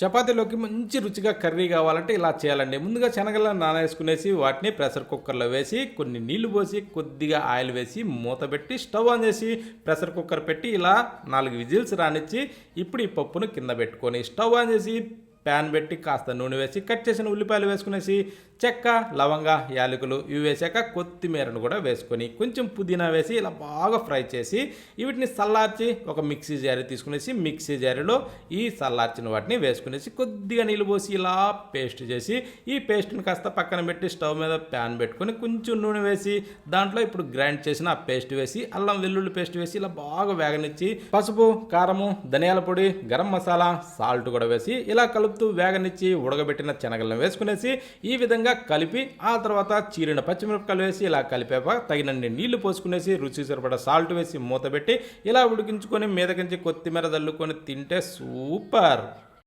చపాతీలోకి మంచి రుచిగా కర్రీ కావాలంటే ఇలా చేయాలండి. ముందుగా శనగలను నానేసుకునేసి వాటిని ప్రెషర్ కుక్కర్‌లో వేసి కొన్ని నీళ్లు పోసి కొద్దిగా ఆయిల్ వేసి మూత పెట్టి స్టవ్ ఆన్ చేసి ప్రెషర్ కుక్కర్ పెట్టి ఇలా 4 విజిల్స్ రానిచ్చి ఇప్పుడు ఈ పప్పును కింద పెట్టుకొని స్టవ్ ఆన్ చేసి ప్యాన్ పెట్టి కాస్త నూనె వేసి కట్ చేసిన ఉల్లిపాయలు వేసుకునేసి చెక్క, లవంగ, యాలకులు ఇవి వేసాక కొత్తిమీరను కూడా వేసుకొని కొంచెం పుదీనా వేసి ఇలా బాగా ఫ్రై చేసి వీటిని చల్లార్చి ఒక మిక్సీ జారీ తీసుకునేసి మిక్సీ జారీలో ఈ చల్లార్చిన వాటిని వేసుకునేసి కొద్దిగా నీళ్ళు పోసి ఇలా పేస్ట్ చేసి ఈ పేస్ట్ని కాస్త పక్కన పెట్టి స్టవ్ మీద ప్యాన్ పెట్టుకొని కొంచెం నూనె వేసి దాంట్లో ఇప్పుడు గ్రైండ్ చేసిన ఆ పేస్ట్ వేసి అల్లం వెల్లుల్లి పేస్ట్ వేసి ఇలా బాగా వేగనిచ్చి పసుపు, కారము, ధనియాల పొడి, గరం మసాలా, సాల్ట్ కూడా వేసి ఇలా కలుపుతూ వేగనిచ్చి ఉడకబెట్టిన శనగలను వేసుకునేసి ఈ విధంగా కలిపి ఆ తర్వాత చీరిన పచ్చిమిరపకాయలు వేసి ఇలా కలిపాక తగినన్ని నీళ్లు పోసుకునేసి రుచి సరిపడా సాల్ట్ వేసి మూత పెట్టి ఇలా ఉడికించుకొని మీదకించి కొత్తిమీర చల్లుకొని తింటే సూపర్.